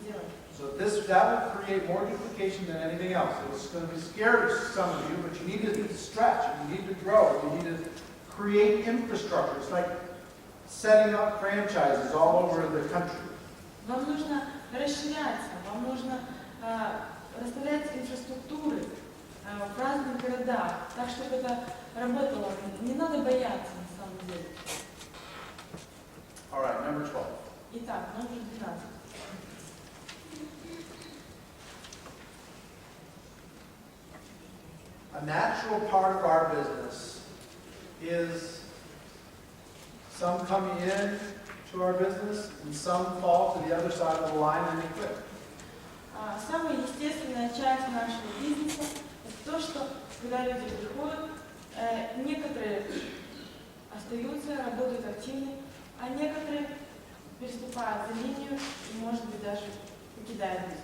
сделать. So that will create more duplication than anything else. It's going to be scary to some of you, but you need to stretch, you need to grow, you need to create infrastructure. It's like setting up franchises all over the country. Вам нужно расширяться, вам нужно расставлять инфраструктуры в разных городах, так, чтобы это работало. Не надо бояться, на самом деле. All right, number 12. Итак, номер 12. A natural part of our business is some come in to our business and some fall to the other side of the line and they quit. Самая естественная часть нашего бизнеса – это то, что когда люди приходят, некоторые остаются, работают активно, а некоторые переступают за линию и, может быть, даже покидают бизнес.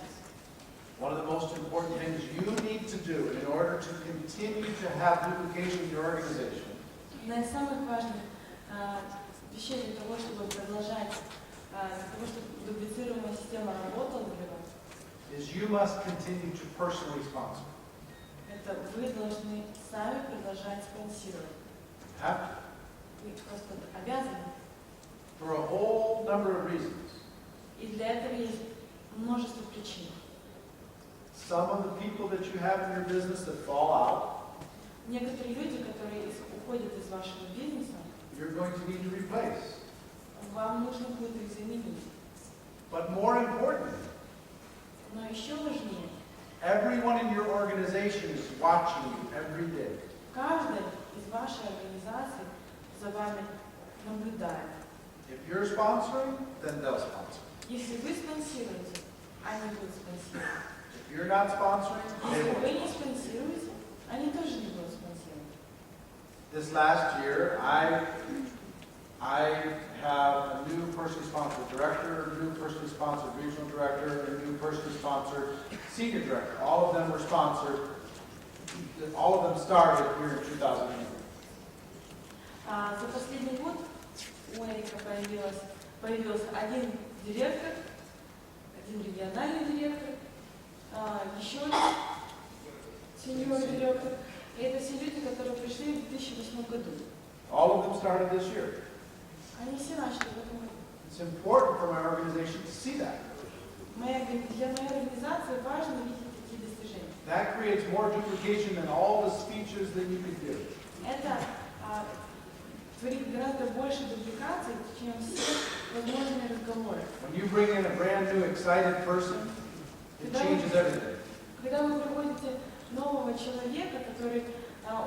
One of the most important things you need to do in order to continue to have duplication in your organization Одна из самых важных вещей для того, чтобы продолжать, для того, чтобы дублицируемая система работала для вас, is you must continue to personally sponsor. это вы должны сами продолжать спонсировать. Have to. Вы просто обязаны. For a whole number of reasons. И для этого есть множество причин. Some of the people that you have in your business that fall out, Некоторые люди, которые уходят из вашего бизнеса, you're going to need to replace. вам нужно будет их заменить. But more importantly, Но еще важнее, everyone in your organization is watching you every day. каждый из вашей организации за вами наблюдает. If you're sponsoring, then they'll sponsor. Если вы спонсируете, они будут спонсировать. If you're not sponsoring, they Если вы won't. не спонсируете, они тоже не будут спонсировать. This last year, I have a new personally sponsored director, a new personally sponsored regional director, and a new personally sponsored senior director. All of them were sponsored. All of them started here in 2008. За последний год у Эрика появился один директор, один региональный директор, еще один сеньор-директор. И это все люди, которые пришли в 2008 году. All of them started this year. Они все начали в этом году. It's important for my organization to see that. Для моей организации важно видеть такие достижения. That creates more duplication than all the speeches that you could give. Это творит гораздо больше дубликаций, чем все возможные разговоры. When you bring in a brand new, excited person, it changes everything. Когда вы приводите нового человека, который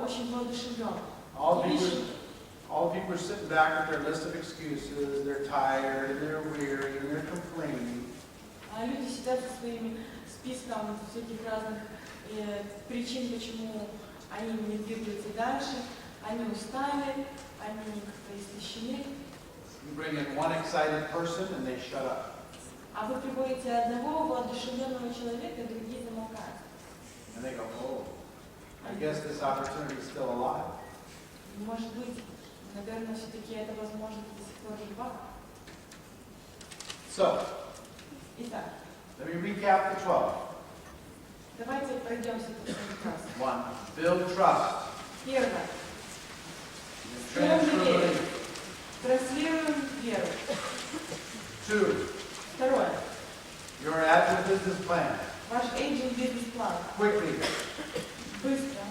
очень воодушевлен, All the people are sitting back with their list of excuses. They're tired, and they're weary, and they're complaining. Люди сидят со своими списком всяких разных причин, почему они не двигаются дальше, они устали, они как-то истощены. You bring in one excited person, and they shut up. А вы приводите одного воодушевленного человека, другие замолкают. And they go, oh, I guess this opportunity is still alive. Может быть, наверное, все-таки эта возможность до сих пор жива. So, Итак, let me recap the 12. давайте пройдемся по всем раз. 1. Build trust. Первое. Transfer belief. Транслируем веру. 2. Второе. Your agile business plan. Ваш agile бизнес-план. Quickly. Быстро.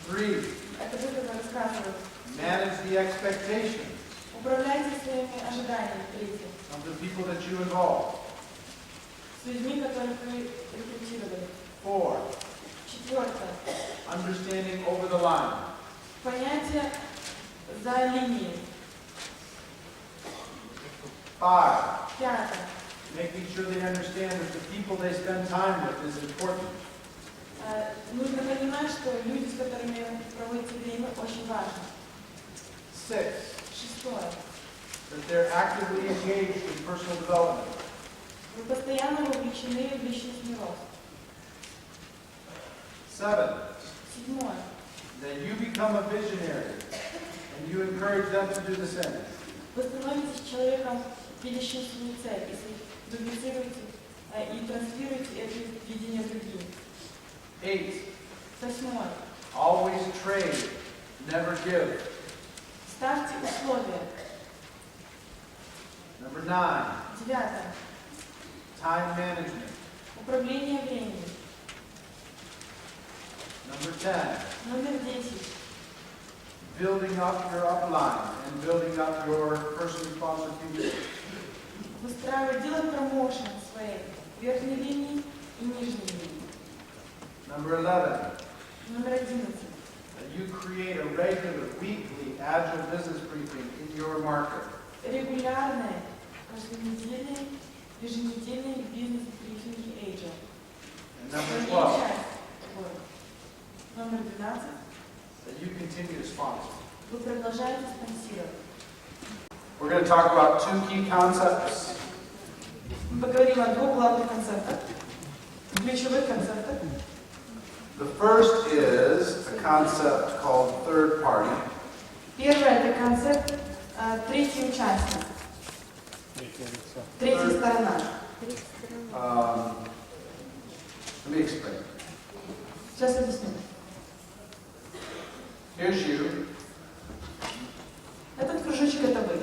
3. Это выгодно рассказывать. Manage the expectations Управляйте своими ожиданиями. Третье. of the people that you involve. С людьми, которых вы рекрутировали. 4. Четвертое. Understanding over the line. Понятие за линией. 5. Пятое. Making sure they understand that the people they spend time with is important. Нужно понимать, что люди, с которыми вы проводите время, очень важны. 6. Шестое. That they're actively engaged in personal development. Вы постоянно вовлечены в личностный рост. 7. Седьмое. That you become a visionary and you encourage them to do the same. Вы становитесь человеком видящим свою цель, если дублицируете и транслируете это видение другим. 8. 8. Always trade, never give. Ставьте условия. Number 9. 9. Time management. Управление временем. Number 10. Номер 10. Building up your upline and building up your person responsible community. Выстраивать, делать промоушен своей верхней линии и нижней линии. Number 11. Номер 11. That you create a regular, weekly, agile business briefing in your market. Регулярные, каждонедельные, еженедельные бизнес-брифинги Agile. And number 12. Номер 12. That you continue to sponsor. Вы продолжаете спонсировать. We're going to talk about 2 key concepts. Мы поговорим о 2 главных концептах, ключевых концептах. The first is a concept called third party. Первое – это концепт третий участник, третья сторона. Let me explain. Сейчас объясню. Here's you. Этот кружочек – это вы.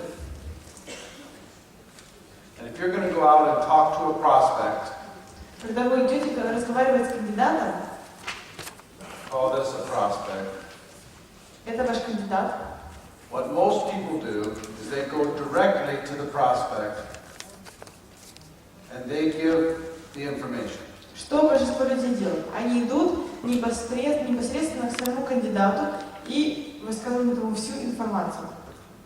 And if you're going to go out and talk to a prospect, Когда вы идете разговаривать с кандидатом, call this a prospect. это ваш кандидат. What most people do is they go directly to the prospect and they give the information. Что большинство людей делают? Они идут непосредственно к своему кандидату и высказывают ему всю информацию.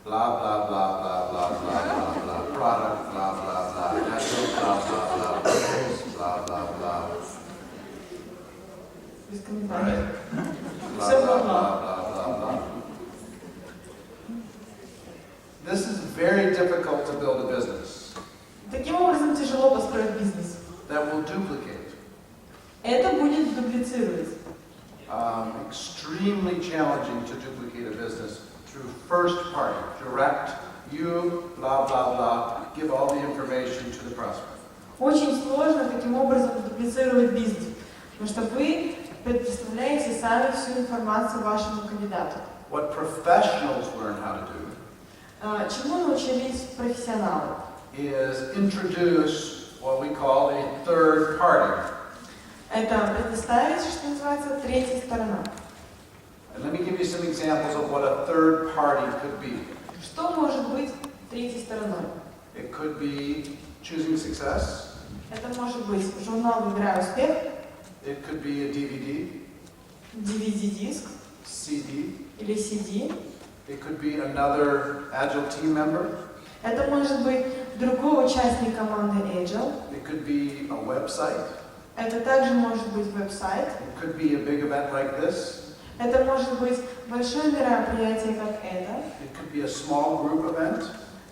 Blah, blah, blah, blah, blah, blah, blah, blah, product, blah, blah, blah, natural, blah, blah, blah, purpose, blah, blah, blah. Без комментариев. Blah, Все blah, было. blah, blah, blah. This is very difficult to build a business Таким образом, тяжело построить бизнес. that will duplicate. Это будет дублицировать. Extremely challenging to duplicate a business through first party, direct, you, blah, blah, blah, give all the information to the prospect. Очень сложно таким образом дублицировать бизнес, потому что вы предоставляете сами всю информацию вашему кандидату. What professionals learn how to do Чему научились профессионалы? is introduce what we call a third party. Это предоставить, что называется, третья сторона. And let me give you some examples of what a third party could be. Что может быть третьей стороной? It could be choosing success. Это может быть журнал «Выбираю успех», It could be a DVD, DVD-диск CD. или CD. It could be another Agile team member. Это может быть другой участник команды Agile. It could be a website. Это также может быть веб-сайт. It could be a big event like this. Это может быть большое мероприятие, как это. It could be a small group event.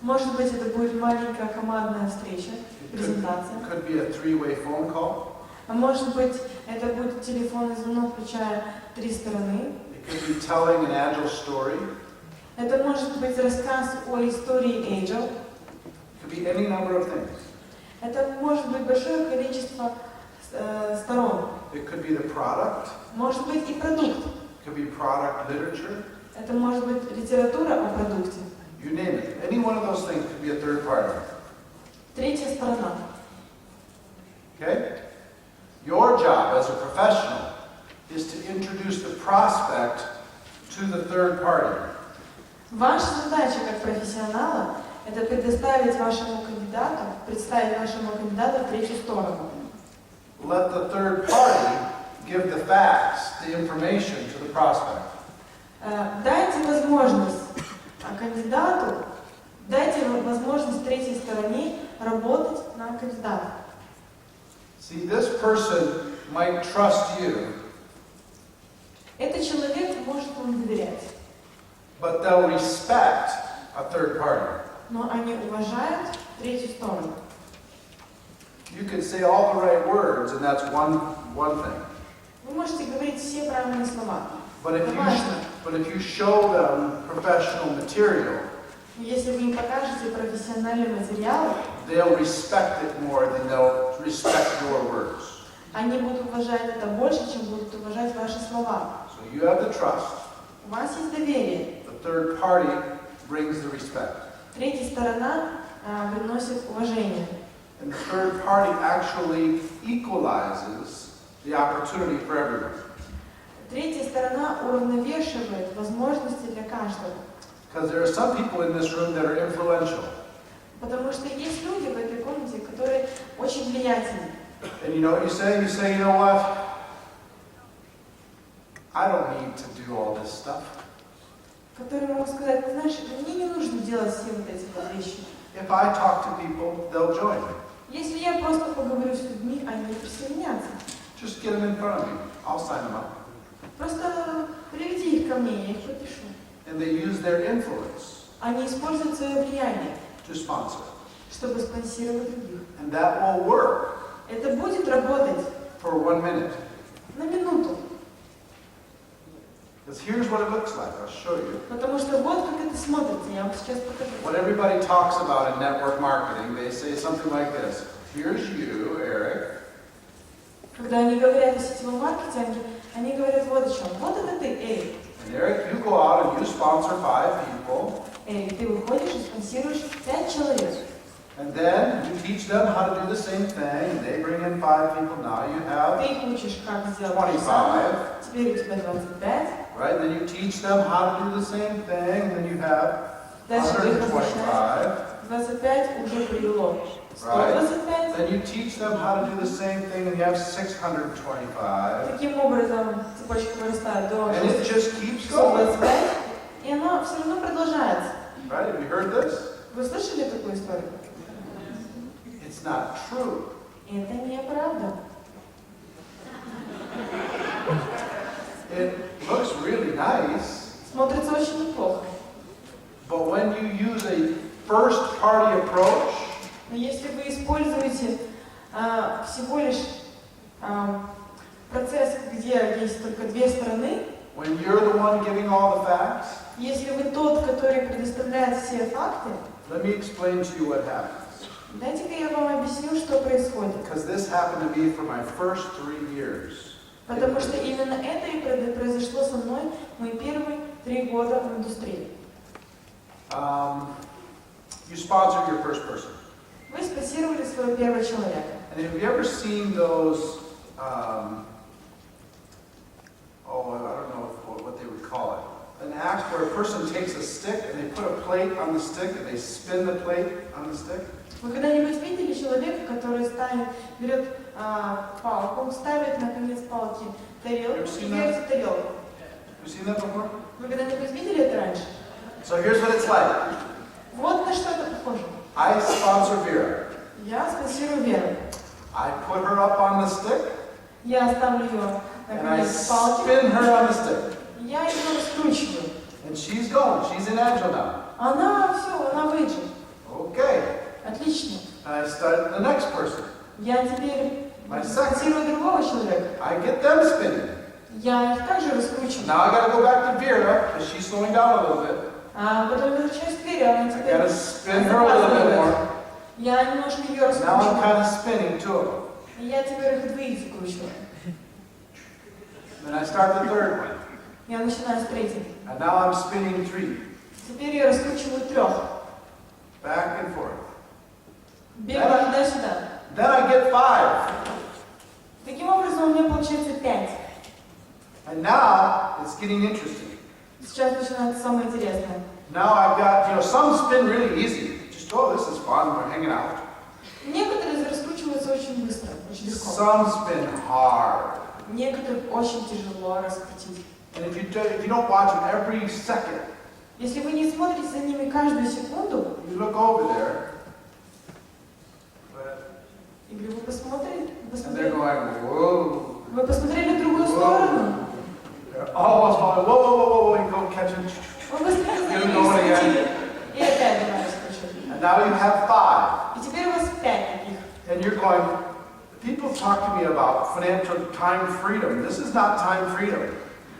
Может быть, это будет маленькая командная встреча, презентация. It could be a three-way phone call. А может быть, это будет телефонный звонок, включая 3 стороны. It could be telling an Agile story. Это может быть рассказ о истории Agile. It could be any number of things. Это может быть большое количество сторон. It could be the product. Может быть и продукт. It could be product literature. Это может быть литература о продукте. You name it. Any one of those things could be a third party. Третья сторона. Okay? Your job as a professional is to introduce the prospect to the third party. Ваша задача как профессионала – это предоставить вашему кандидату, представить вашему кандидату третью сторону. Let the third party give the facts, the information to the prospect. Дайте возможность кандидату, дайте возможность третьей стороне работать на кандидата. See, this person might trust you, Этот человек может вам доверять, but they'll respect a third party. но они уважают третью сторону. You could say all the right words, and that's one thing. Вы можете говорить все правильные слова. But Это важно. if you show them professional material, Если вы им покажете профессиональный материал, they'll respect it more than they'll respect your words. они будут уважать это больше, чем будут уважать ваши слова. So you have the trust. У вас есть доверие. The third party brings the respect. Третья сторона приносит уважение. And the third party actually equalizes the opportunity for everyone. Третья сторона уравновешивает возможности для каждого. Because there are some people in this room that are influential. Потому что есть люди в этой комнате, которые очень влиятельны. And you know what you say? You say, you know what? I don't need to do all this stuff. Которые могут сказать, знаешь, мне не нужно делать все вот эти вот вещи. If I talk to people, they'll join me. Если я просто поговорю с людьми, они присоединятся. Just get them in front of me. I'll sign them up. Просто приведи их ко мне, я их подпишу. And they use their influence Они используют свое влияние, to sponsor. чтобы спонсировать других. And that will work Это будет работать for 1 minute. на минуту. Because here's what it looks like. I'll show you. Потому что вот как это смотрится, я вам сейчас покажу. What everybody talks about in network marketing, they say something like this. Here's you, Eric. Когда они говорят о сетевом маркетинге, они говорят вот о чем. Вот это ты, Эрик. And Eric, you go out and you sponsor 5 people. Эрик, ты выходишь и спонсируешь 5 человек. And then you teach them how to do the same thing. They bring in 5 people. Now you have Ты их учишь, как сделать то же самое. 25. Теперь у тебя 25. Right? Then you teach them how to do the same thing. And then you have Дальше ты их 125. 25 уже привело. Right? 125. Then you teach them how to do the same thing. And you have 625. Таким образом цепочка вырастает до And it just keeps going. 125. И оно все равно продолжается. Right? Have you heard this? Вы слышали такую историю? It's not true. Это неправда. It looks really nice, Смотрится очень неплохо. but when you use a first-party approach, Но если вы используете всего лишь процесс, где есть только две стороны, when you're the one giving all the facts, если вы тот, который предоставляет все факты, let me explain to you what happens. дайте-ка я вам объясню, что происходит. Because this happened to me for my first 3 years. Потому что именно это и произошло со мной мои первые 3 года в индустрии. You sponsor your first person. Вы спонсировали своего первого человека. And have you ever seen those, I don't know what they would call it, an act where a person takes a stick and they put a plate on the stick and they spin the plate on the stick? Вы когда-нибудь видели человека, который берет палку, ставит на конец палки тарелку и вертит тарелку? Have you seen that before? Вы когда-нибудь видели это раньше? So here's what it's like. Вот на что это похоже. I sponsor Vera. Я спонсирую Веру. I put her up on the stick Я ставлю ее на and I конец палки. spin her on the stick. Я ее раскручиваю. And she's going. She's in agile now. Она все, она выйдет. Okay. Отлично. And I start the next person. Я теперь My спонсирую другого человека. I get them spinning. Я их также раскручиваю. Now I got to go back to Vera because she's slowing down a little bit. А потом возвращаюсь к Вере, она I теперь got to spin her a little bit more. Я немножко ее Now I'm раскручиваю. kind of spinning two of them. И я теперь их двоих закручиваю. Then I start the third one. Я начинаю с третьей. And now I'm spinning 3. Теперь я раскручиваю 3. Back and forth. Бегаю туда-сюда. Then I get 5. Таким образом у меня получается 5. And now it's getting interesting. Сейчас начинается самое интересное. Now I've got, some spin really easy. Just, this is fun, we're hanging out. Некоторые раскручиваются очень быстро, очень легко. Some spin hard. Некоторых очень тяжело раскрутить. And if you don't watch them every second, Если вы не смотрите за ними каждую секунду, you look over there, или вы посмотрели, and they're going, whoa. вы посмотрели в другую сторону, They're always going, whoa, and go catch them. вы быстрее за ними going again. раскрутили, и опять давай раскручивать. And now you have 5. И теперь у вас 5 таких. And you're going, people talk to me about financial time freedom. This is not time freedom.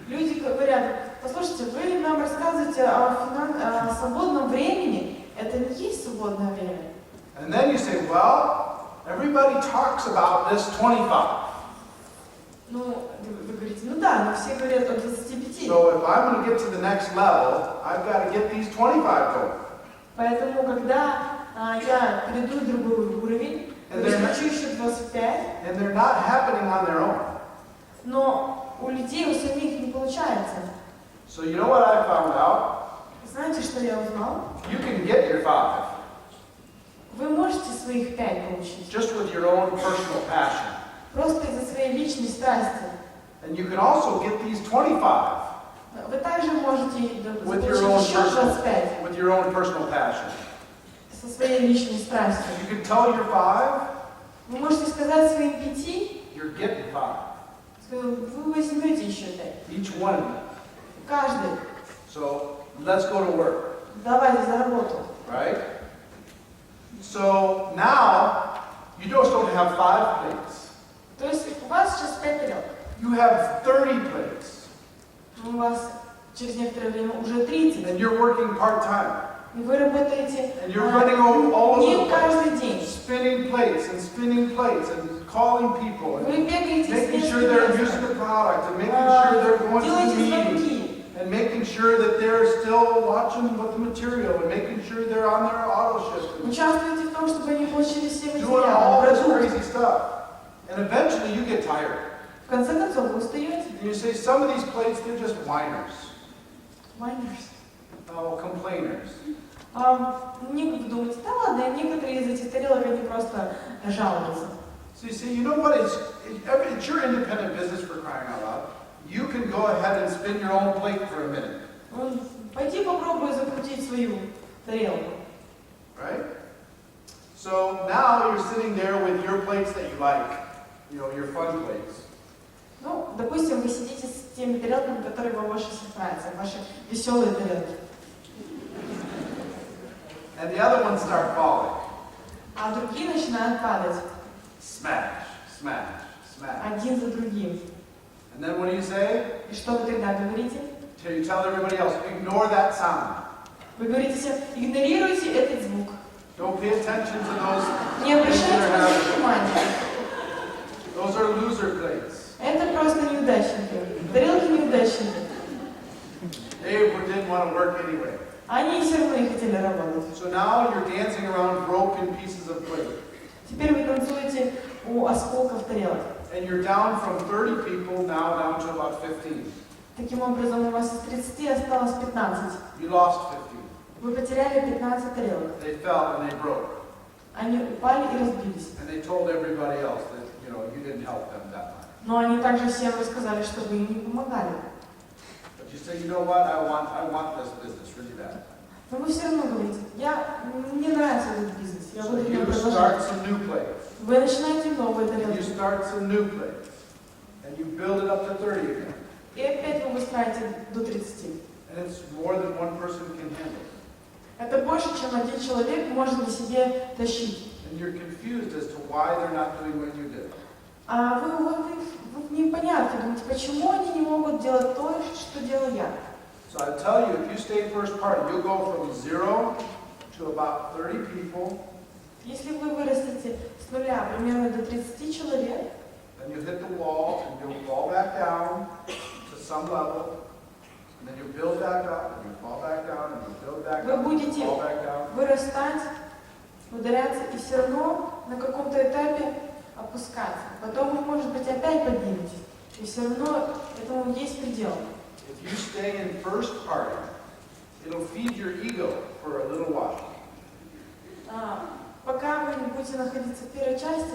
Люди говорят, послушайте, вы нам рассказываете о свободном времени, это не есть свободное время. And then you say, well, everybody talks about this 25. Ну, вы говорите, ну да, но все говорят о 25. So if I'm going to get to the next level, I've got to get these 25 going. Поэтому, когда я перейду в другой уровень, я хочу еще 25. And they're not happening on their own. Но у людей, у самих не получается. So you know what I found out? Знаете, что я узнал? You can get your 5 Вы можете своих 5 получить. just with your own personal passion. Просто из-за своей личной страсти. And you can also get these 25 Вы также можете with your own получить еще 25 with your own personal passion. со своей личной страстью. You can tell your 5, Вы можете сказать своим 5, you're getting 5. вы возьмете еще 5. Each one of them. Каждый. So let's go to work, Давайте за работу. right? So now you just don't have 5 plates. То есть у вас сейчас 5 тарелок. You have 30 plates, У вас через некоторое время уже 30. and you're working part-time. И вы работаете And you're running all over не the place, каждый день. spinning plates and calling people, Вы and бегаете с making места sure в they're место. using the product, and making sure they're going to the Делаете meeting, звонки. and making sure that they're still watching with the material, and making sure they're on their auto shift, and Участвуйте в том, чтобы они получили все doing all материалы, this продукты. crazy stuff. And eventually you get tired. В конце концов, вы устаете. And you say, some of these plates, they're just whiners. Miners. Oh, complainers. Вы думаете, да ладно, некоторые из этих тарелок, они просто жалуются. So you say, you know what, it's your independent business, for crying out loud. You can go ahead and spin your own plate for a minute. Пойди попробуй закрутить свою тарелку. Right? So now you're sitting there with your plates that you like, you know, your fun plates. Ну, допустим, вы сидите с теми тарелками, которые вам больше всех нравятся, ваши веселые тарелки. And the other ones start falling. А другие начинают падать. Smash, smash, smash. Один за другим. And then what do you say? И что вы тогда говорите? You tell everybody else, ignore that sound. Вы говорите всем, игнорируйте этот звук. Don't pay attention to those Не things обращайте that are на них happening. внимания. Those are loser plates. Это просто неудачники. Тарелки неудачники. They didn't want to work anyway. Они все равно не хотели работать. So now you're dancing around broken pieces of plate. Теперь вы танцуете у осколков тарелок. And you're down from 30 people now down to about 15. Таким образом, у вас из 30 осталось 15. You lost 15. Вы потеряли 15 тарелок. They fell and they broke. Они упали и разбились. And they told everybody else that, you know, you didn't help them that much. Но они также всем рассказали, что вы им не помогали. But you say, you know what, I want this business really bad. Но вы все равно говорите, мне нравится этот бизнес, я So буду в нем you start продолжать. some new plates. Вы начинаете новые And you тарелки. start some new plates. And you build it up to 30 again. И опять вы выстраиваете до 30. And it's more than one person can handle. Это больше, чем один человек может на себе тащить. And you're confused as to why they're not doing what you did. А вы в непонятке, думаете, почему они не могут делать то, что делаю я? So I tell you, if you stay first party, you'll go from 0 to about 30 people. Если вы вырастете с нуля примерно до 30 человек, Then you hit the wall and you'll fall back down to some level. And then you build back up and you fall back down and you build back вы up and you будете fall back down. вырастать, ударяться и все равно на каком-то этапе опускаться. Потом вы, может быть, опять подниметесь. И все равно этому есть предел. If you stay in first party, it'll feed your ego for a little while. Пока вы не будете находиться в первой части,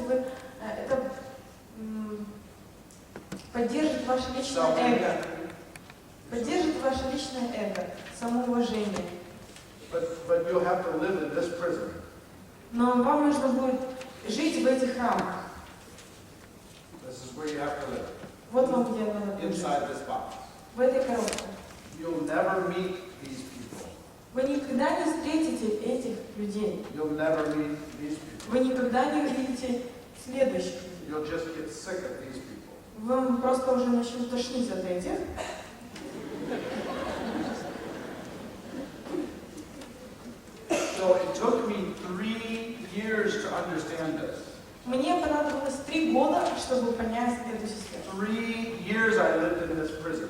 это поддержит ваше личное эго. Поддержит ваше личное эго, самоуважение. But you'll have to live in this prison. Но вам нужно будет жить в этих рамках. This is where you have to live. Вот вам где надо жить. Inside this box. В этой коробке. You'll never meet these people. Вы никогда не встретите этих людей. You'll never meet these people. Вы никогда не увидите следующих. You'll just get sick of these people. Вы просто уже начнете тошнить от этих. So understand this. Мне понадобилось 3 года, чтобы понять эту систему. 3 years I lived in this prison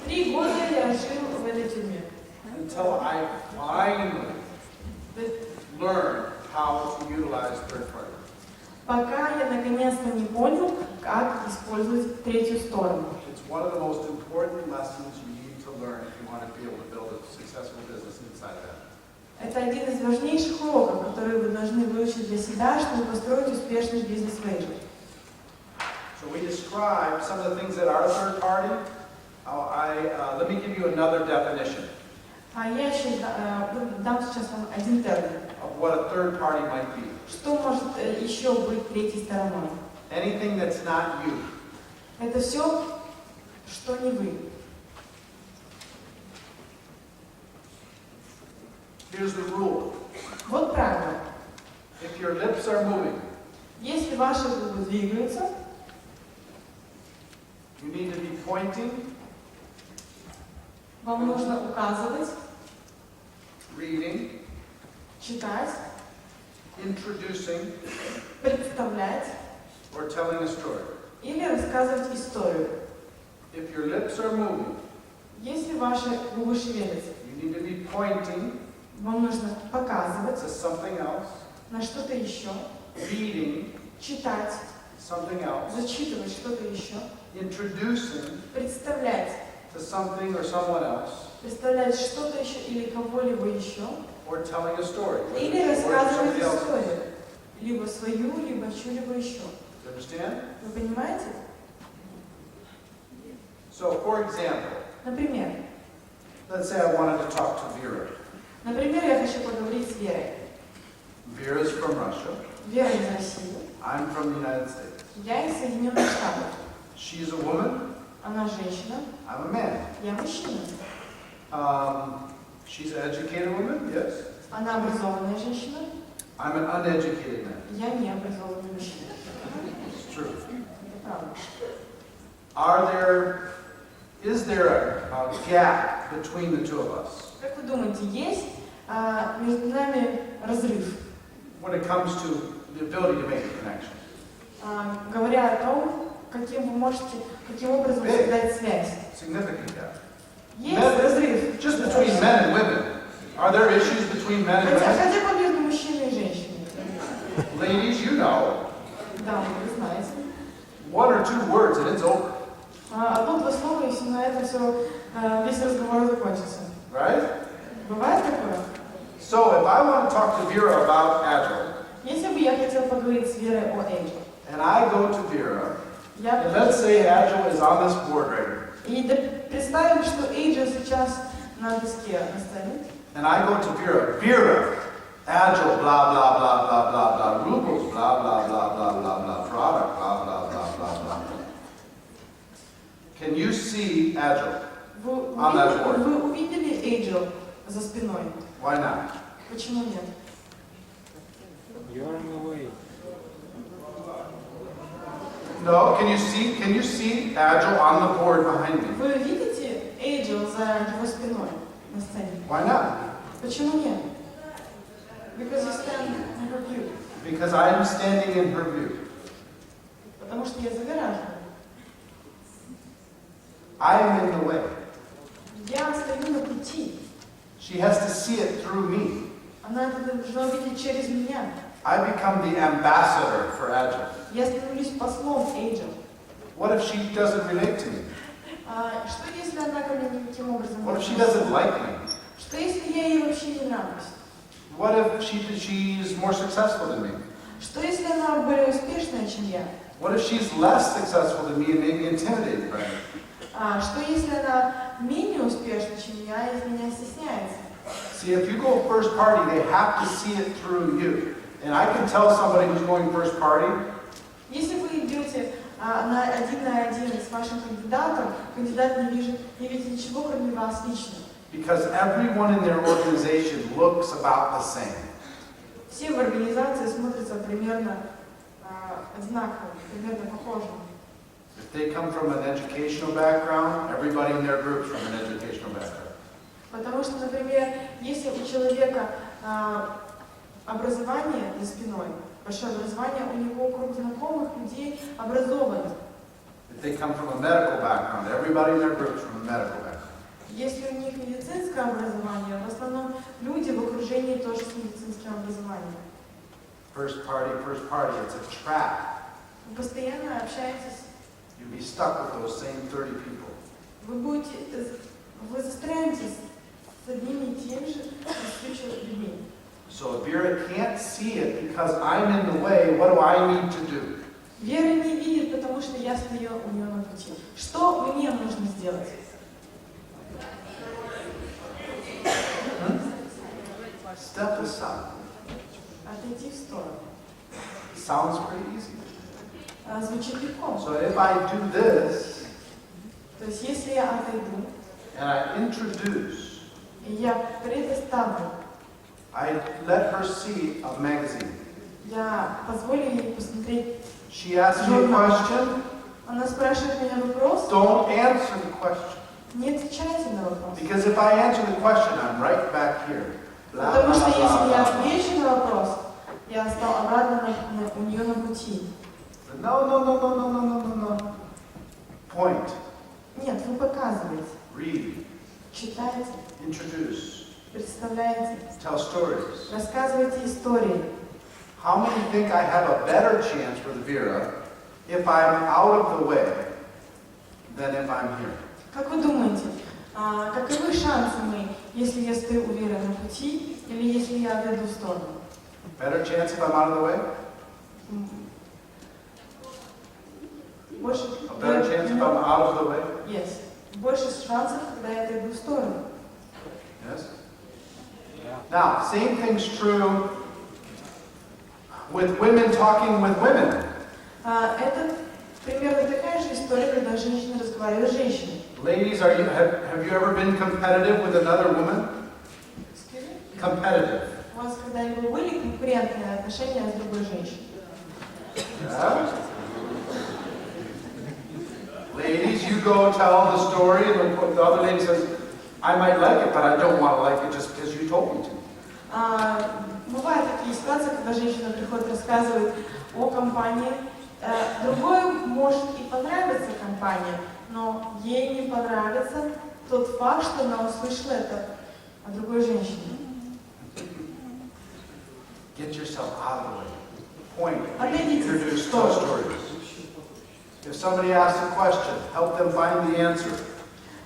3 года я жил в этой тюрьме. until I finally learned how to utilize third party. Пока я наконец-то не понял, как использовать третью сторону. It's one of the most important lessons you need to learn if you want to be able to build a successful business inside of that. Это один из важнейших уроков, которые вы должны выучить для себя, чтобы построить успешный бизнес в Asia. So we describe some of the things that are third party. Let me give you another definition А я еще дам сейчас вам один термин. of what a third party might be. Что может еще быть третьей стороной? Anything that's not you. Это все, что не вы. Here's the rule. Вот правило. If your lips are moving, Если ваши губы двигаются, you need to be pointing, вам нужно указывать, reading, читать, introducing, представлять or telling a story. или рассказывать историю. If your lips are moving, Если ваши губы шевелятся, you need to be pointing вам нужно показывать to something else, на что-то еще, reading читать, something else, зачитывать что-то еще, introducing представлять, to something or someone else, представлять что-то еще или кого-либо еще, or telling a story. whether или it's yours or рассказывать somebody else's. историю, либо свою, либо чью-либо еще. You understand? Вы понимаете? So, for example, Например, let's say I wanted to talk to Vera. например, я хочу поговорить с Верой. Vera's from Russia. Вера из России, I'm from the United States. я из Соединенных Штатов. She's a woman. Она женщина, I'm a man. я мужчина. She's an educated woman, yes. Она образованная женщина, I'm an uneducated man. я не образованный мужчина. It's true. Это правда. Is there a gap between the two of us Как вы думаете, есть между нами разрыв, when it comes to the ability to make a connection? говоря о том, каким образом Big. создать связь? Significant gap. Есть разрыв. Just between men and women. Are there issues between men and women? Хотя бы между мужчиной и женщиной. Ladies, you know, Да, вы знаете. 1 or 2 words and it's over, Одно-два слова, и на этом все, весь разговор закончится. right? Бывает такое? So if I want to talk to Vera about Agile, Если бы я хотела поговорить с Верой о Эйджи, and I go to Vera, я and let's say Agile is on this board right here, и представим, что Эйджи сейчас на доске на столе, and I go to Vera, Agile, blah, blah, blah, blah, blah, blah, rubles, blah, blah, blah, blah, blah, blah, product, blah, blah, blah, blah, blah. Can you see Agile? вы увидели Эйджи за спиной? Why not? Почему нет? You're in the way. No, can you see Agile on the board behind me? Вы видите Эйджи за его спиной на сцене? Why not? Почему нет? Because you stand in her view. Because I am standing in her view. Потому что я загораживаю. I am in the way. Я стою на пути. She has to see it through me. Она это должна увидеть через меня. I become the ambassador for Agile. Я становлюсь послом Эйджи. What if she doesn't relate to me? Что если она ко мне никаким образом What не if she относится? doesn't like me? Что если я ей вообще не нравлюсь? What if she's more successful than me? Что если она более успешная, чем я? What if she's less successful than me and maybe intimidated by me? Что если она менее успешна, чем я, и из меня стесняется? See, if you go first party, they have to see it through you. And I can tell somebody who's going first party, Если вы идете на один с вашим кандидатом, кандидат не видит ничего, кроме вас лично. because everyone in their organization looks about the same. Все в организации смотрятся примерно одинаково, примерно похоже. If they come from an educational background, everybody in their group's from an educational background. Потому что, например, если у человека образование за спиной, большое образование, у него круг знакомых людей образованных. If they come from a medical background, everybody in their group is from a medical background. Если у них медицинское образование, в основном люди в окружении тоже с медицинским образованием. First party, it's a trap. Вы постоянно общаетесь, You'll be stuck with those same 30 people. вы застрянете с одними и теми же людьми. So if Vera can't see it because I'm in the way, what do I need to do? Вера не видит, потому что я стою у нее на пути. Что мне нужно сделать? Step aside. Отойти в сторону. Sounds pretty easy. Звучит легко. So if I do this, То есть если я отойду, and I introduce, и я предоставлю, I let her see a magazine. я позволю ей посмотреть She asks me a журнал. question, Она спрашивает меня вопрос, don't answer the question. не отвечайте на вопрос. Because if I answer the question, I'm right back here. Blah, Потому blah, что blah, если я blah. отвечу на вопрос, я стал обратно у нее на пути. No. Point. Нет, вы показываете, Read. читаете, Introduce. представляете, Tell stories. рассказывайте истории. How many think I have a better chance with Vera if I'm out of the way than if I'm here? Как вы думаете, каковы шансы мои, если я стою у Веры на пути или если я отойду в сторону? Better chance if I'm out of the way? Больше, A better chance if I'm out of the way? Yes. Больше шансов, когда я отойду в сторону. Yes? Now, same thing's true with women talking with women. Это примерно такая же история, когда женщина разговаривает с женщиной. Ladies, have you ever been competitive with another woman? Competitive. У вас когда-нибудь были конкурентные отношения с другой женщиной? Yeah? Ladies, you go tell the story, and the other lady says, I might like it, but I don't want to like it just because you told me to. Бывают такие ситуации, когда женщина приходит, рассказывает о компании. Другой может и понравиться компания, но ей не понравится тот факт, что она услышала это от другой женщины. Get yourself out of the way. Point. Отойдите в Introduce, tell сторону. stories. If somebody asks a question, help them find the answer.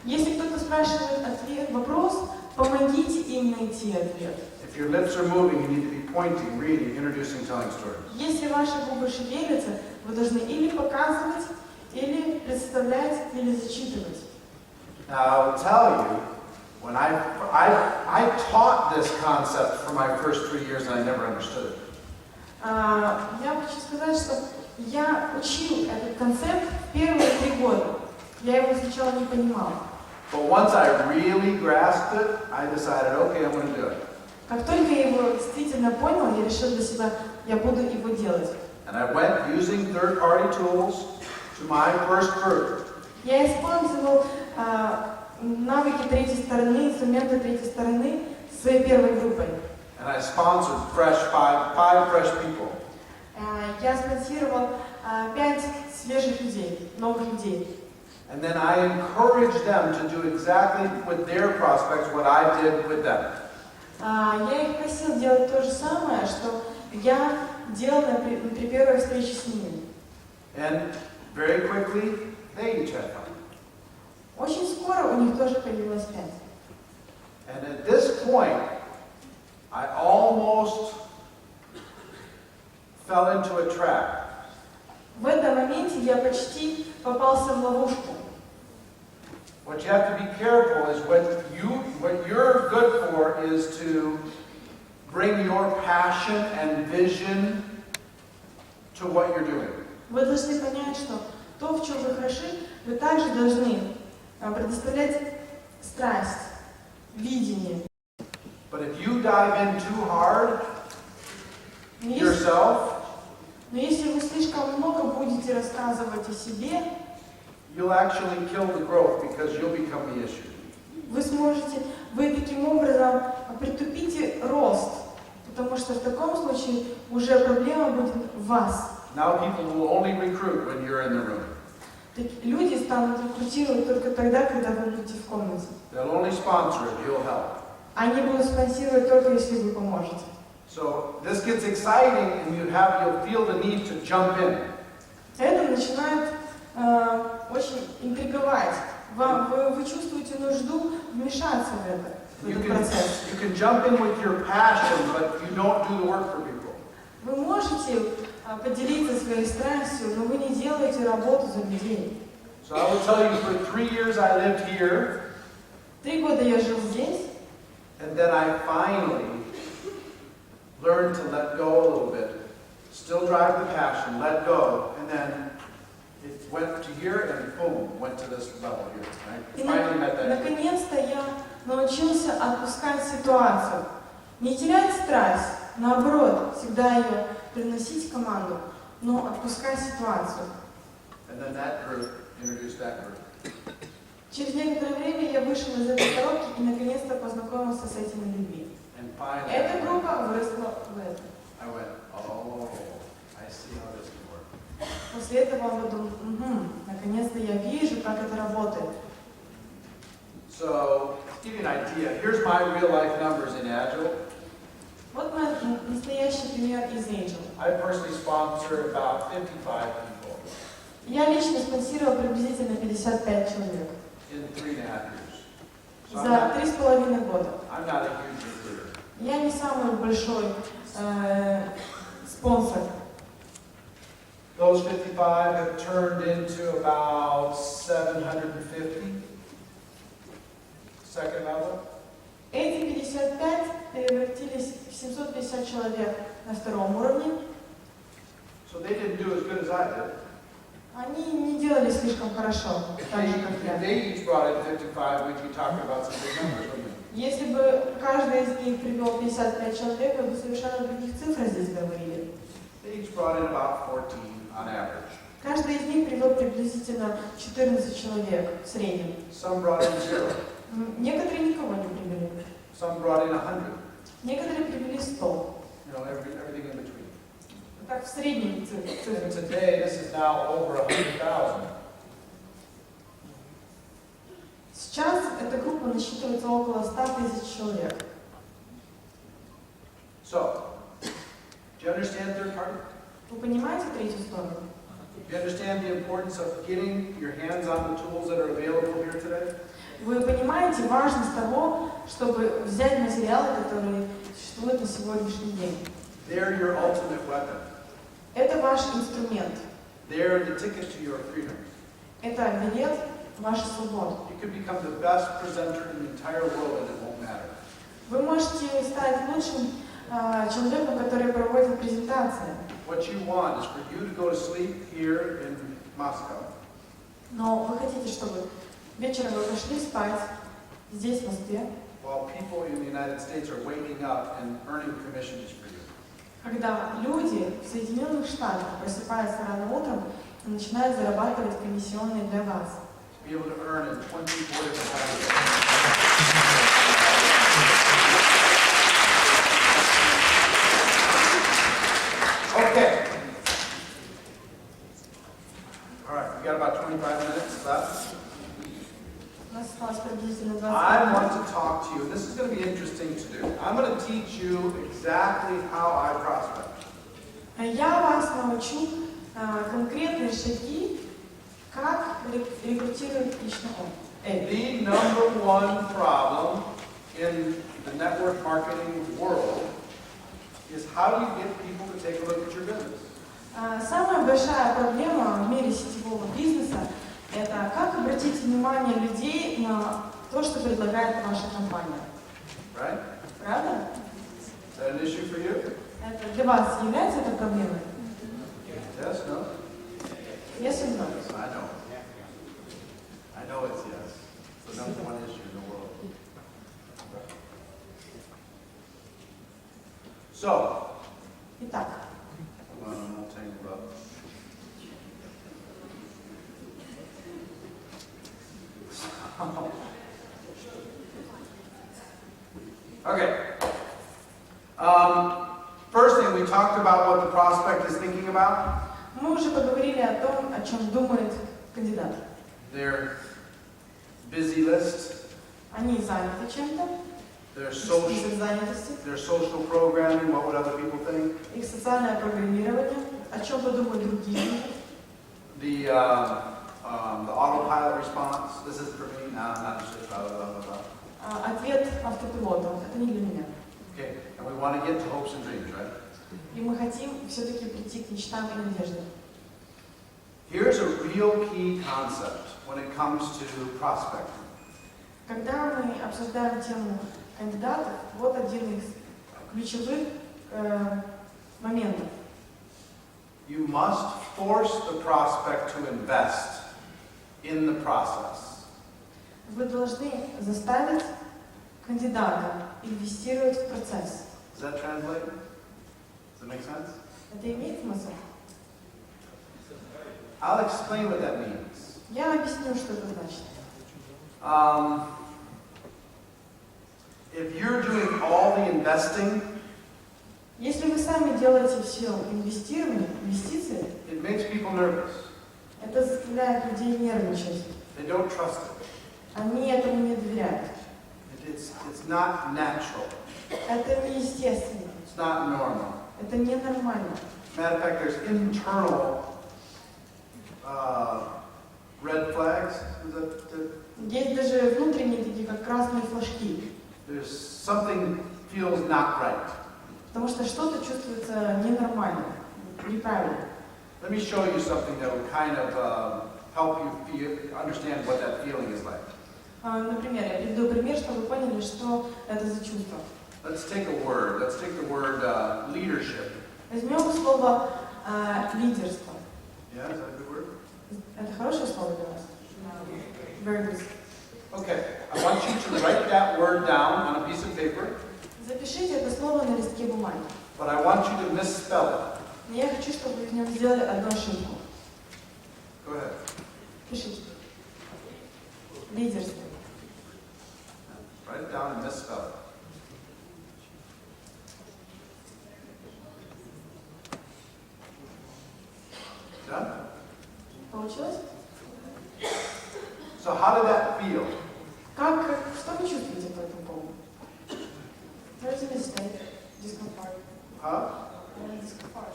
Если кто-то спрашивает вопрос, помогите им найти ответ. If your lips are moving, you need to be pointing, reading, introducing, telling stories. Если ваши губы шевелятся, вы должны или показывать, или представлять, или зачитывать. Now, I will tell you, when I taught this concept for my first 3 years and I never understood it. Я хочу сказать, что я учил этот концепт первые 3 года. Я его сначала не понимала. But once I really grasped it, I decided, okay, I'm going to do it. Как только я его действительно понял, я решил для себя, я буду его делать. And I went using third-party tools to my first group. Я использовал навыки третьей стороны, инструменты третьей стороны своей первой группой. And I sponsored five fresh people. Я спонсировал 5 свежих людей, новых людей. And then I encouraged them to do exactly with their prospects what I did with them. Я их просил делать то же самое, что я делал при первой встрече с ними. And very quickly, they each had fun. Очень скоро у них тоже появилось 5. And at this point, I almost fell into a trap. В этом моменте я почти попался в ловушку. What you have to be careful is what you're good for is to bring your passion and vision to what you're doing. Вы должны понять, что то, в чем вы хороши, вы также должны предоставлять страсть, видение. But if you dive in too hard yourself, Но если вы слишком много будете рассказывать о себе, you'll actually kill the growth because you'll become the issue. вы таким образом притупите рост, Потому что в таком случае уже проблема будет в вас. Now people will only recruit when you're in the room. Так люди станут рекрутировать только тогда, когда вы будете в комнате. They'll only sponsor if you'll help. Они будут спонсировать только если вы поможете. So this gets exciting, and you'll feel the need to jump in. Это начинает очень интриговать. Вы чувствуете нужду вмешаться в этот процесс. You can jump in with your passion, but you don't do the work for people. Вы можете поделиться своей страстью, но вы не делаете работу за людей. So I will tell you, for 3 years I lived here, 3 года я жил здесь, and then I finally learned to let go a little bit. Still drive the passion, let go, and then it went to here and boom, went to this level here. Right? Finally met that. Наконец-то я научился отпускать ситуацию. Не терять страсть, наоборот, всегда ее приносить в команду, но отпускать ситуацию. And then that group introduced that group. Через некоторое время я вышел из этой коробки и наконец-то познакомился с этими людьми. And finally, Эта группа выросла в эту. I went, oh, I see how this can work. После этого я подумал, наконец-то я вижу, как это работает. So, to give you an idea, here's my real life numbers in Agile. Вот мой настоящий пример из Angel. I personally sponsor about 55 people Я лично спонсировал приблизительно 55 человек in 3.5 years. So за 3,5 года. I'm not a huge recruiter. Я не самый большой спонсор. Those 55 have turned into about 750 second level. Эти 55 превратились в 750 человек на втором уровне. So they didn't do as good as I did. Они не делали слишком хорошо, так же, как я. If they each brought in 55, we'd be talking about some big numbers, wouldn't we? Если бы каждый из них привел 55 человек, мы бы совершенно других цифр здесь говорили. They each brought in about 14 on average. Каждый из них привел приблизительно 14 человек в среднем. Some brought in 0. Некоторые никого не привели. Some brought in 100. Некоторые привели 100. You know, everything in between. Так в среднем And цифры. today, this is now over 100,000. Сейчас эта группа насчитывается около 100 тысяч человек. So, do you understand third party? Вы понимаете третью сторону? Do you understand the importance of getting your hands on the tools that are available here today? Вы понимаете важность того, чтобы взять материалы, которые существуют на сегодняшний день? They're your ultimate weapon. Это ваш инструмент. They're the ticket to your freedom. Это билет в вашу свободу. You can become the best presenter in the entire world and it won't matter. Вы можете стать лучшим человеком, который проводит презентации. What you want is for you to go to sleep here in Moscow. Но вы хотите, чтобы вечером вы пошли спать здесь, в Москве, While people in the United States are waking up and earning commissions for you. когда люди в Соединенных Штатах просыпаются рано утром и начинают зарабатывать комиссионные для вас. To be able to earn in 24 different languages. Okay. All right, we got about 25 minutes left. У нас осталось приблизительно 20 I минут. want to talk to you. This is going to be interesting to do. I'm going to teach you exactly how I prospect. Я вас научу конкретные шаги, как рекрутировать лично The number one problem in the network marketing world is how do you get people to take a look at your business? Самая большая проблема в мире сетевого бизнеса – это как обратить внимание людей на то, что предлагает ваша компания. Right? Правда? Is that an issue for you? Это для вас является это проблемой? Yes, no? Yes or no? I know. I know it's yes. It's the number one issue in the world. So, Итак, hold on, I'm all tangled up. Okay. talked about what the prospect is thinking about. Мы уже поговорили о том, о чем думает кандидат. Their busy list, Они заняты чем-то, their список занятости, social programming, what would other people think? их социальное программирование, о чем подумают другие. The autopilot response, this is for me, no, not just blah, blah, blah, blah. Ответ автопилота, это не для меня. Okay, and we want to get to hopes and dreams, right? И мы хотим все-таки прийти к мечтам и надеждам. Here's a real key concept when it comes to prospecting. Когда мы обсуждаем тему кандидатов, вот один из ключевых моментов. You must force the prospect to invest in the process. Вы должны заставить кандидата инвестировать в процесс. Does that translate? Does that make sense? Это имеет смысл? I'll explain what that means. Я объясню, что это значит. If you're doing all the investing, Если вы сами делаете все инвестирование, инвестиции, it makes people nervous. это заставляет людей нервничать. They don't trust it. Они этому не доверяют. It's not natural. Это неестественно. It's not normal. Это ненормально. Matter of fact, there's internal red flags. Есть даже внутренние такие, как красные флажки. There's something feels not right. Потому что что-то чувствуется ненормально, неправильно. Let me show you something that will kind of help you understand what that feeling is like. Например, я приведу пример, чтобы вы поняли, что это за чувство. Let's take a word. Let's take the word leadership. Возьмем слово лидерство. Yeah, is that a good word? Это хорошее слово для вас? Very good. Okay, I want you to write that word down on a piece of paper, Запишите это слово на листке бумаги. but I want you to misspell it. Но я хочу, чтобы вы в нем сделали одну ошибку. Go ahead. Пишите. Лидерство. Write it down and misspell it. Done? Получилось? So how did that feel? Что вы чувствуете по этому поводу? There's a mistake. Discomfort. Huh? Discomfort.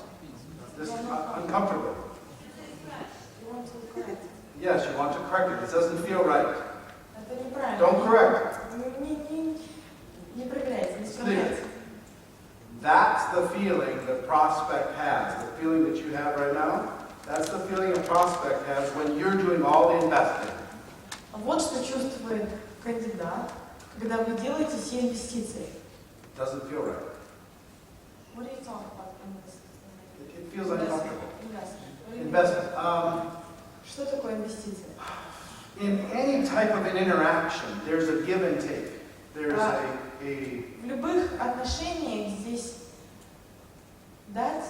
This uncomfortable. You want to correct. Yes, you want to correct it. It doesn't feel right. Это неправильно. Don't correct. Не проверяйте, не See, справляйте. that's the feeling the prospect has. The feeling that you have right now, that's the feeling a prospect has when you're doing all the investing. Вот что чувствует кандидат, когда вы делаете все инвестиции. Doesn't feel right. What do you talk about investment? It feels uncomfortable. Investment. Investment. Что такое инвестиция? In any type of an interaction, there's a give and take. There's a В любых отношениях здесь дать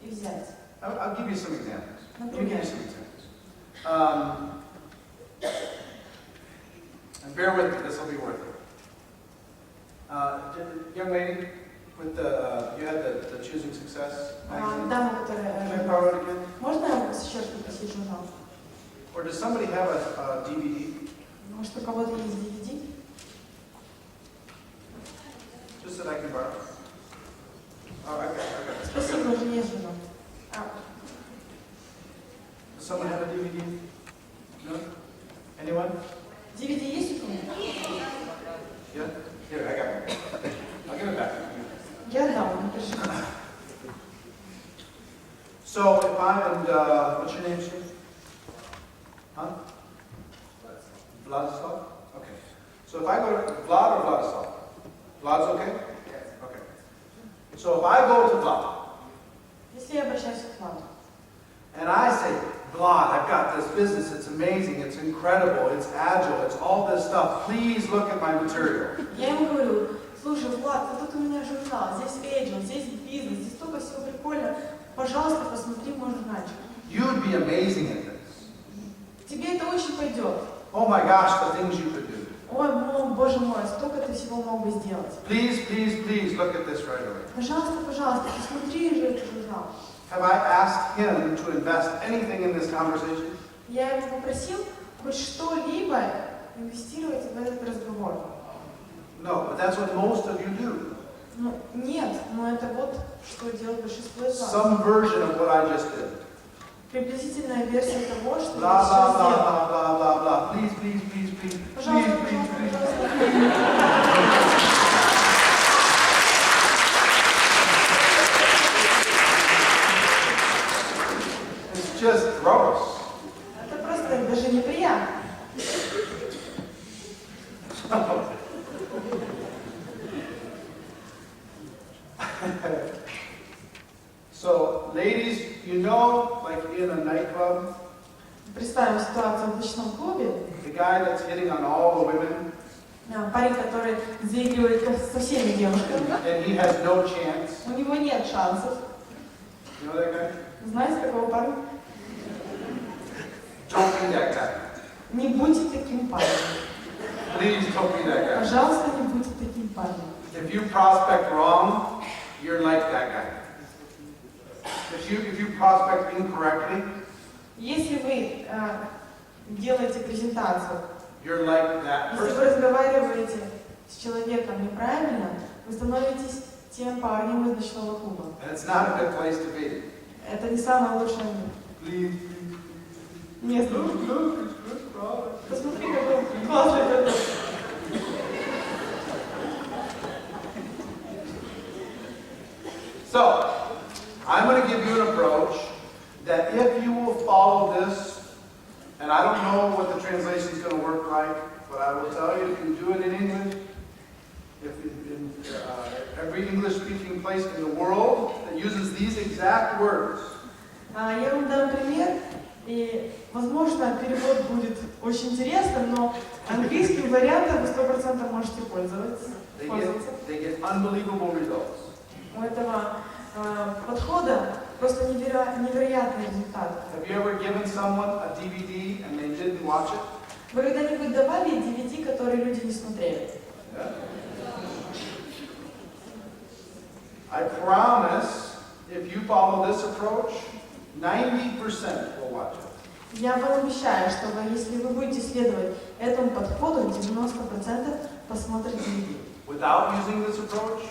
и взять. I'll give you some examples. Let me give you some examples. And bear with me, this will be worth it. Young lady, with you had the Choosing Success magazine. Дама, которая... Can I borrow it again? Можно я вас еще раз попросить журнал? Or does somebody have a DVD? Может, у кого-то есть DVD? Just that I can borrow. Oh, I got it. Спасибо, уже есть журнал. Does someone have a DVD? No? Anyone? DVD есть у кого-то? Yeah? Here, I got it. I'll give it back. Я дам, не переживайте. So if what's your name, sir? Huh? Vladislav? Okay. So if I go to Vlad or Vladislav? Vlad's okay? Yes. Okay. So if I go to Vlad, Если я обращаюсь к Владу, and I say, Vlad, I've got this business, it's amazing, it's incredible, it's agile, it's all this stuff, please look at my material. я ему говорю, слушай, Влад, тут у меня журнал, здесь agile, здесь бизнес, здесь столько всего прикольно, пожалуйста, посмотри мой журнальчик. You'd be amazing at this. Тебе это очень пойдет. Oh my gosh, the things you could do. Ой, Боже мой, столько ты всего мог бы сделать. Please, please, please look at this right away. Пожалуйста, пожалуйста, посмотри же этот журнал. Have I asked him to invest anything in this conversation? Я его попросил хоть что-либо инвестировать в этот разговор. No, but that's what most of you do. Ну, нет, но это вот что делает большинство из вас. Some version of what I just did. Приблизительная версия того, что Blah, я сейчас blah, blah, делаю. blah, blah, blah, blah. Please, please, please, please. Пожалуйста, Please, please, пожалуйста, please. пожалуйста. It's just gross. Это просто даже неприятно. So, ladies, you know, like in a nightclub, Представим ситуацию в ночном клубе. the guy that's hitting on all the women, Парень, который заигрывает со всеми девушками, and he has no chance. у него нет шансов. You know that guy? Знаете такого парня? Don't be that guy. Не будьте таким парнем. Please don't be that guy. Пожалуйста, не будьте таким парнем. If you prospect wrong, you're like that guy. If you prospect incorrectly, Если вы делаете презентацию, you're like that если вы person. разговариваете с человеком неправильно, вы становитесь тем парнем из ночного клуба. And it's not a good place to be. Это не самое лучшее Please, место. look, it's good product. Посмотри, какой классный продукт. So, I'm going to give you an approach that if you will follow this, and I don't know what the translation is going to work like, but I will tell you, if you do it in English, if in every English-speaking place in the world that uses these exact words, Я вам дам пример, и, возможно, перевод будет очень интересным, но английским вариантом вы 100% можете пользоваться. they get unbelievable results. У этого подхода просто невероятный результат. Have you ever given someone a DVD and they didn't watch it? Вы когда-нибудь давали DVD, которые люди не смотрели? Yeah. I promise, if you follow this approach, 90% will watch it. Я вам обещаю, что если вы будете следовать этому подходу, 90% посмотрят DVD. Without using this approach,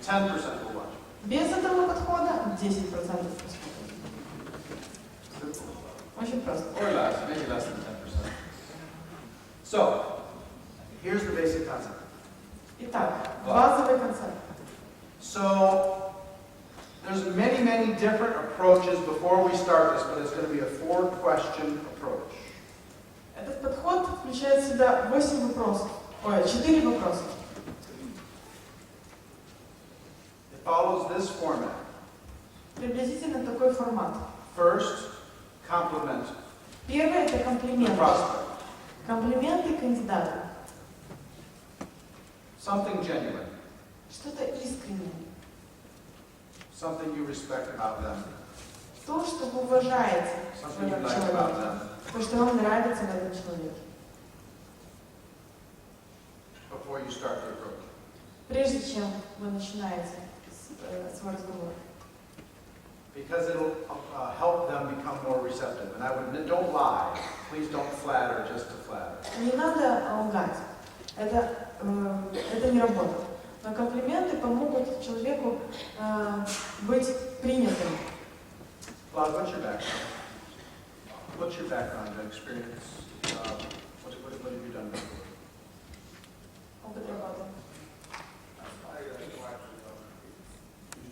10% will watch it. Без этого подхода 10% посмотрят. Очень просто. Or less, maybe less than 10%. So, here's the basic concept. Итак, базовый концепт. So, there's many, many different approaches before we start this, but it's going to be a 4-question approach. Этот подход включает в себя 4 вопроса. It follows this format. Приблизительно такой формат. First, compliment Первое – это the комплименты. prospect. Комплименты кандидату. Something genuine. Что-то искреннее. Something you respect about them. То, что вы уважаете в Something you этом like about человеке. them То, что вам нравится в этом человеке. before you start the approach. Прежде чем вы начинаете свой разговор. Because it'll help them become more receptive. And don't lie. Please don't flatter just to flatter. Не надо лгать. Это не работает. Но комплименты помогут человеку быть принятым. Claude, what's your background? What's your background and experience? What have you done before? Опыт работы.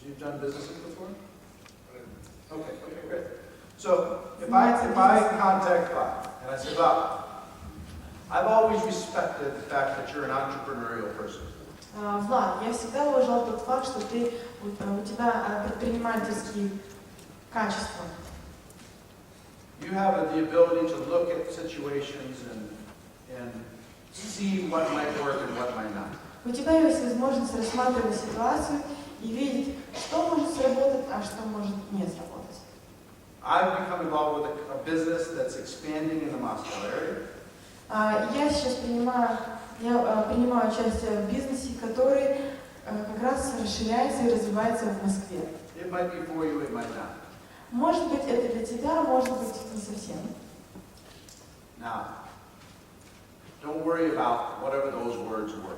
You've done businesses before? Okay, great. So if I contact Bob and I say, Bob, I've always respected the fact that you're an entrepreneurial person. Влад, я всегда уважал тот факт, что у тебя предпринимательские качества. You have the ability to look at situations and see what might work and what might not. У тебя есть возможность рассматривать ситуацию и видеть, что может сработать, а что может не сработать. I've become involved with a business that's expanding in the Moscow area. Я сейчас принимаю Я принимаю участие в бизнесе, который как раз расширяется и развивается в Москве. It might be for you, it might not. Может быть, это для тебя, может быть, не совсем. Now, don't worry about whatever those words were.